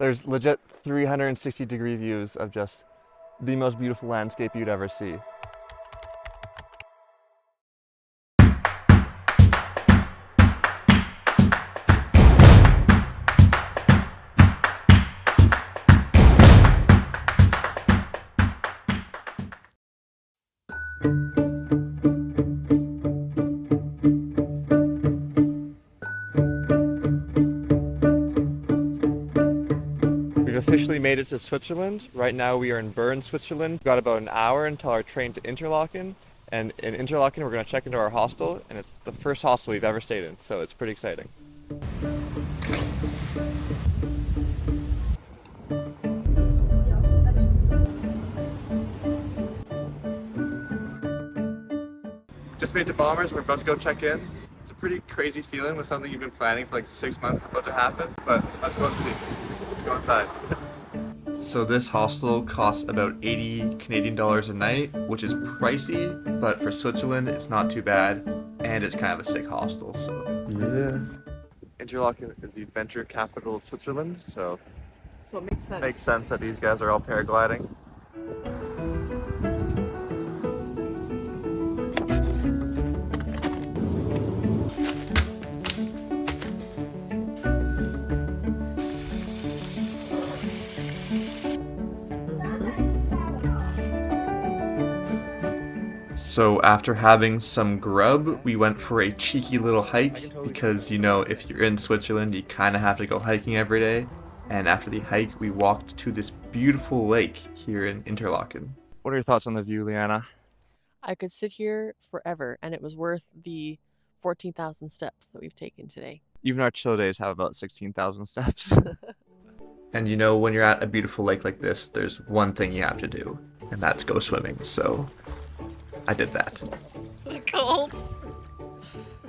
There's legit 360-degree views of just the most beautiful landscape you'd ever see. We've officially made it to Switzerland. Right now we are in Bern, Switzerland. We've got about an hour until our train to Interlaken. And in Interlaken we're going to check into our hostel, and it's the first hostel we've ever stayed in, so it's pretty exciting. Just made it to Bombers, we're about to go check in. It's a pretty crazy feeling with something you've been planning for like 6 months about to happen, but let's go and see. Let's go inside. So this hostel costs about 80 Canadian dollars a night, which is pricey, but for Switzerland it's not too bad, and it's kind of a sick hostel, so yeah. Interlaken is the adventure capital of Switzerland, so it makes sense. Makes sense that these guys are all paragliding. So after having some grub, we went for a cheeky little hike because, you know, if you're in Switzerland, you kind of have to go hiking every day. And after the hike, we walked to this beautiful lake here in Interlaken. What are your thoughts on the view, Liana? I could sit here forever, and it was worth the 14,000 steps that we've taken today. Even our chill days have about 16,000 steps. And you know, when you're at a beautiful lake like this, there's one thing you have to do, and that's go swimming. So I did that. It's cold.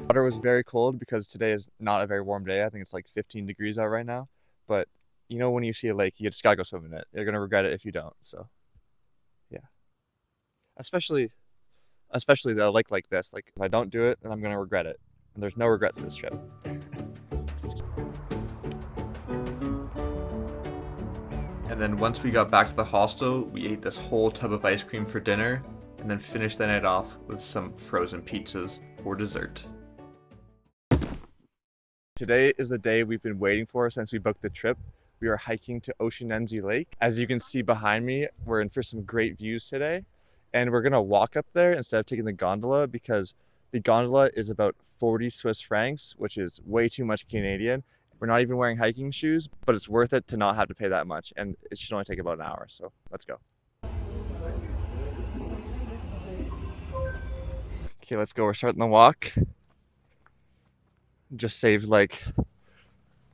Water was very cold because today is not a very warm day. I think it's like 15 degrees out right now. But you know, when you see a lake, you just gotta go swim in it. You're gonna regret it if you don't. So yeah, especially the lake like this. Like if I don't do it, then I'm gonna regret it. And there's no regrets this trip. And then once we got back to the hostel, we ate this whole tub of ice cream for dinner, and then finished the night off with some frozen pizzas for dessert. Today is the day we've been waiting for since we booked the trip. We are hiking to Oeschinen Lake. As you can see behind me, we're in for some great views today. And we're gonna walk up there instead of taking the gondola because the gondola is about 40 Swiss francs, which is way too much Canadian. We're not even wearing hiking shoes, but it's worth it to not have to pay that much. And it should only take about an hour, so let's go. Okay, let's go. We're starting the walk. Just saved like,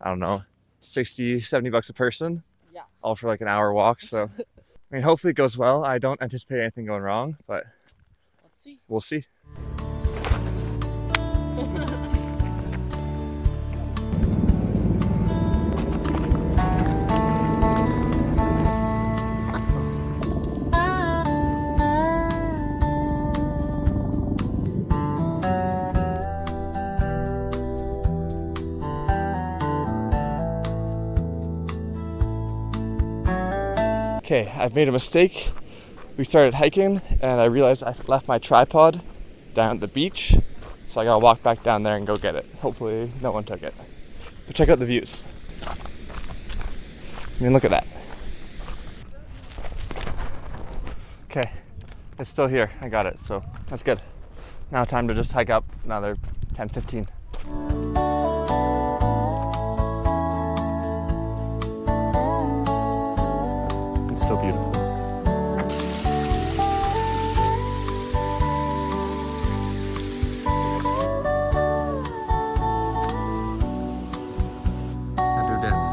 I don't know, 60, 70 bucks a person. Yeah. All for like an hour walk. So, I mean, hopefully it goes well. I don't anticipate anything going wrong, but Let's see. We'll see. Okay, I've made a mistake. We started hiking and I realized I left my tripod down at the beach. So I gotta walk back down there and go get it. Hopefully no one took it. But check out the views. I mean, look at that. Okay, it's still here. I got it, so that's good. Now time to just hike up another 10, 15. So beautiful. Now do a dance.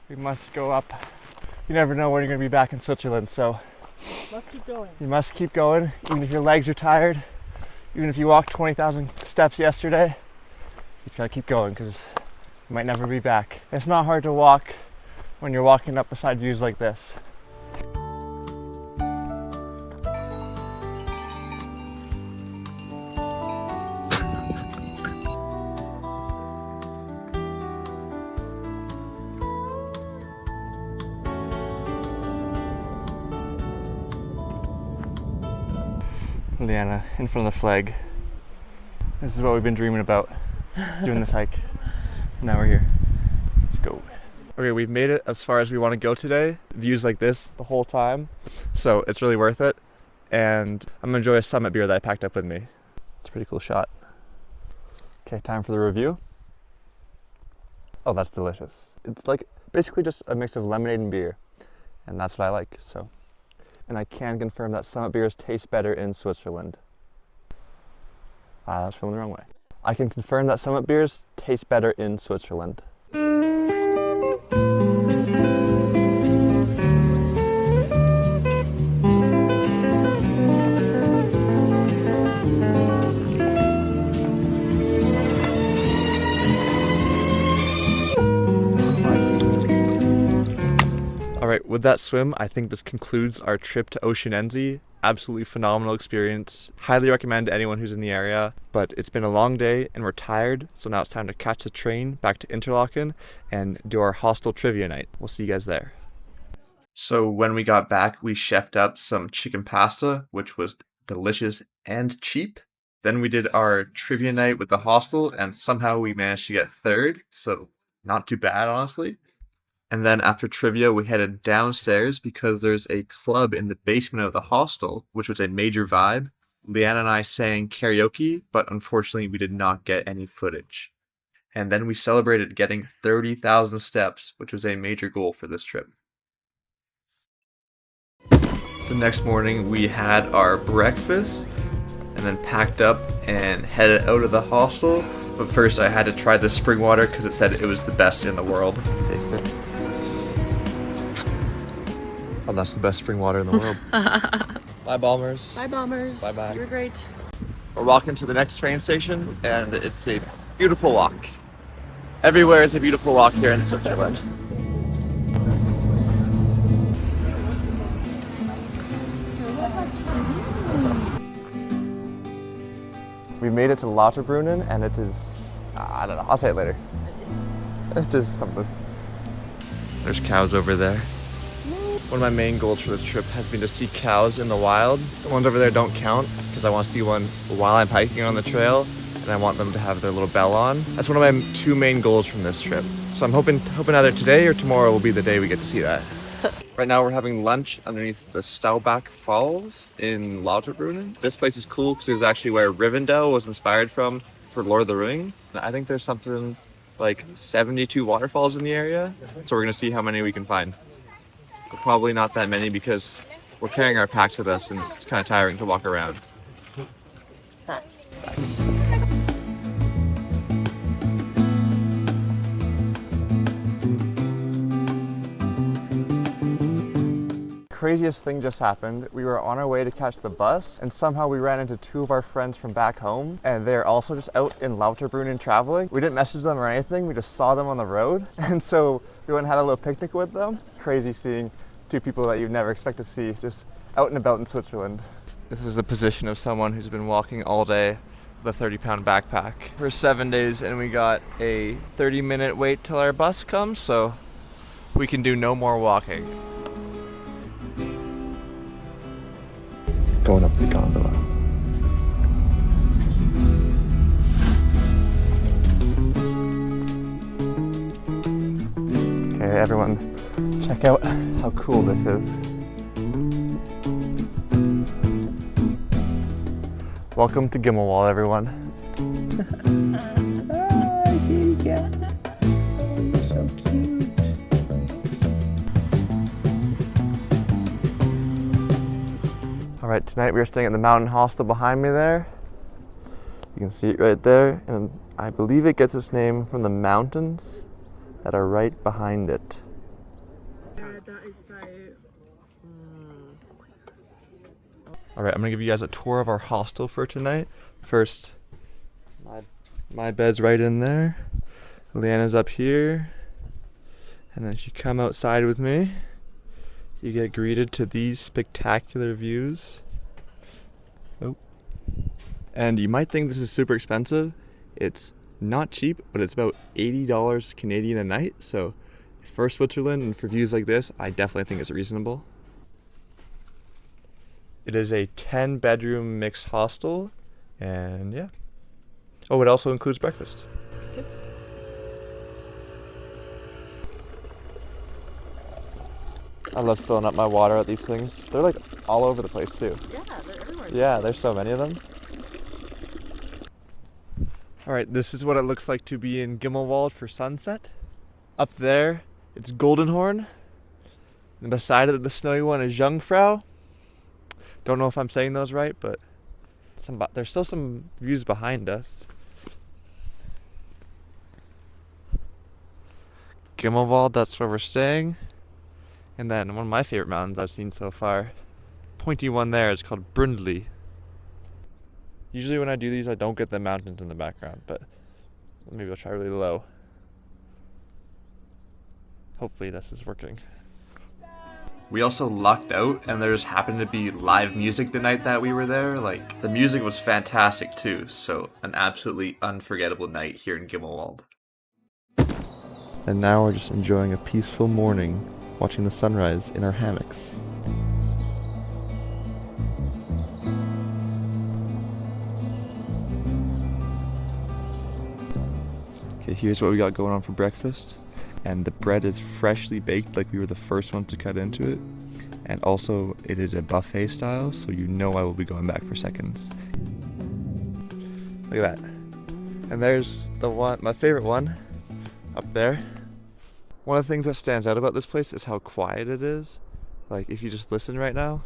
We must go up. You never know when you're going to be back in Switzerland, so Let's keep going. you must keep going, even if your legs are tired, even if you walked 20,000 steps yesterday. You just gotta keep going because you might never be back. It's not hard to walk when you're walking up beside views like this. Leanna in front of the flag. This is what we've been dreaming about, doing this hike. Now we're here. Let's go. Okay, we've made it as far as we want to go today. Views like this the whole time, so it's really worth it. And I'm gonna enjoy a Summit beer that I packed up with me. It's a pretty cool shot. Okay, time for the review. Oh, that's delicious. It's like basically just a mix of lemonade and beer, and that's what I like. So, and I can confirm that Summit beers taste better in Switzerland. That's filming the wrong way. I can confirm that Summit beers taste better in Switzerland. Alright, with that swim, I think this concludes our trip to Oeschinen. Absolutely phenomenal experience. Highly recommend to anyone who's in the area. But it's been a long day and we're tired, so now it's time to catch the train back to Interlaken and do our hostel trivia night. We'll see you guys there. So when we got back, we chefed up some chicken pasta, which was delicious and cheap. Then we did our trivia night with the hostel, and somehow we managed to get third, so not too bad, honestly. And then after trivia, we headed downstairs because there's a club in the basement of the hostel, which was a major vibe. Leanna and I sang karaoke, but unfortunately we did not get any footage. And then we celebrated getting 30,000 steps, which was a major goal for this trip. The next morning we had our breakfast and then packed up and headed out of the hostel. But first I had to try the spring water because it said it was the best in the world. Let's taste it. Oh, that's the best spring water in the world. Bye, Bombers. Bye, Bombers. Bye-bye. You're great. We're walking to the next train station, and it's a beautiful walk. Everywhere is a beautiful walk here in Switzerland. We made it to Lauterbrunnen, and it is, I don't know, I'll say it later. It is something. There's cows over there. One of my main goals for this trip has been to see cows in the wild. The ones over there don't count because I want to see one while I'm hiking on the trail, and I want them to have their little bell on. That's one of my two main goals from this trip. So I'm hoping either today or tomorrow will be the day we get to see that. Right now we're having lunch underneath the Staubach Falls in Lauterbrunnen. This place is cool because it's actually where Rivendell was inspired from for Lord of the Rings. I think there's something like 72 waterfalls in the area, so we're gonna see how many we can find. Probably not that many because we're carrying our packs with us and it's kind of tiring to walk around. Nice. Craziest thing just happened. We were on our way to catch the bus and somehow we ran into two of our friends from back home and they're also just out in Lauterbrunnen traveling. We didn't message them or anything, we just saw them on the road, and so we went and had a little picnic with them. Crazy seeing two people that you'd never expect to see just out and about in Switzerland. This is the position of someone who's been walking all day with a 30-pound backpack for 7 days, and we got a 30-minute wait till our bus comes, so we can do no more walking. Going up the gondola. Okay, everyone, check out how cool this is. Welcome to Gimmelwald, everyone. Hi, kitty cat. Oh, you're so cute. All right, tonight we are staying at the mountain hostel behind me there. You can see it right there, and I believe it gets its name from the mountains that are right behind it. All right, I'm gonna give you guys a tour of our hostel for tonight. First, my bed's right in there. Leanna's up here, and then if you come outside with me, you get greeted to these spectacular views. Oh. And you might think this is super expensive. It's not cheap, but it's about $80 Canadian a night. So for Switzerland and for views like this, I definitely think it's reasonable. It is a 10-bedroom mixed hostel, and yeah. Oh, it also includes breakfast. Good. I love filling up my water at these things. They're like all over the place too. Yeah, they're everywhere. Yeah, there's so many of them. All right, this is what it looks like to be in Gimmelwald for sunset. Up there, it's Goldenhorn. And beside it, the snowy one is Jungfrau. Don't know if I'm saying those right, but there's still some views behind us. Gimmelwald, that's where we're staying. And then one of my favorite mountains I've seen so far, pointy one there, is called Brundli. Usually when I do these, I don't get the mountains in the background, but maybe I'll try really low. Hopefully this is working. We also lucked out, and there just happened to be live music the night that we were there. Like, the music was fantastic too, so an absolutely unforgettable night here in Gimmelwald. And now we're just enjoying a peaceful morning, watching the sunrise in our hammocks. Okay, here's what we got going on for breakfast. And the bread is freshly baked, like we were the first ones to cut into it. And also, it is a buffet style, so you know I will be going back for seconds. Look at that. And there's the one, my favorite one, up there. One of the things that stands out about this place is how quiet it is. Like, if you just listen right now.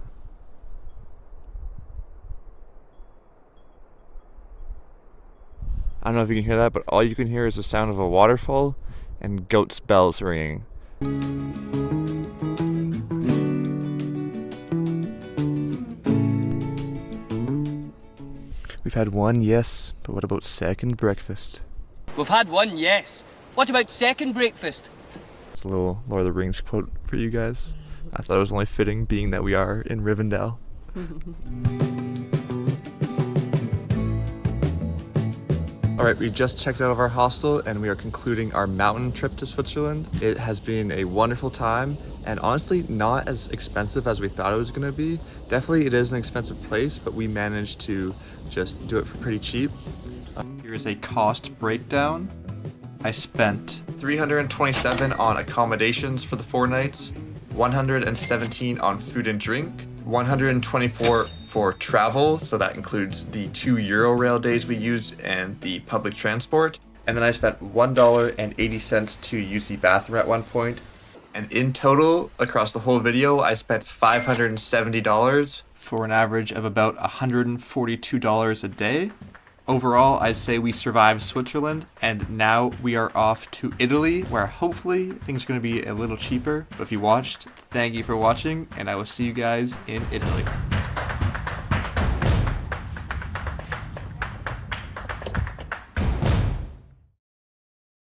I don't know if you can hear that, but all you can hear is the sound of a waterfall and goats' bells ringing. We've had one, yes, but what about second breakfast? We've had one, yes. What about second breakfast? It's a little Lord of the Rings quote for you guys. I thought it was only fitting, being that we are in Rivendell. Alright, we just checked out of our hostel and we are concluding our mountain trip to Switzerland. It has been a wonderful time and honestly not as expensive as we thought it was going to be. Definitely it is an expensive place, but we managed to just do it for pretty cheap. Here's a cost breakdown. I spent $327 on accommodations for the 4 nights, $117 on food and drink, $124 for travel, so that includes the 2 Eurorail days we used and the public transport. And then I spent $1.80 to use the bathroom at one point. And in total, across the whole video, I spent $570 for an average of about $142 a day. Overall, I'd say we survived Switzerland, and now we are off to Italy, where hopefully things are going to be a little cheaper. But if you watched, thank you for watching, and I will see you guys in Italy.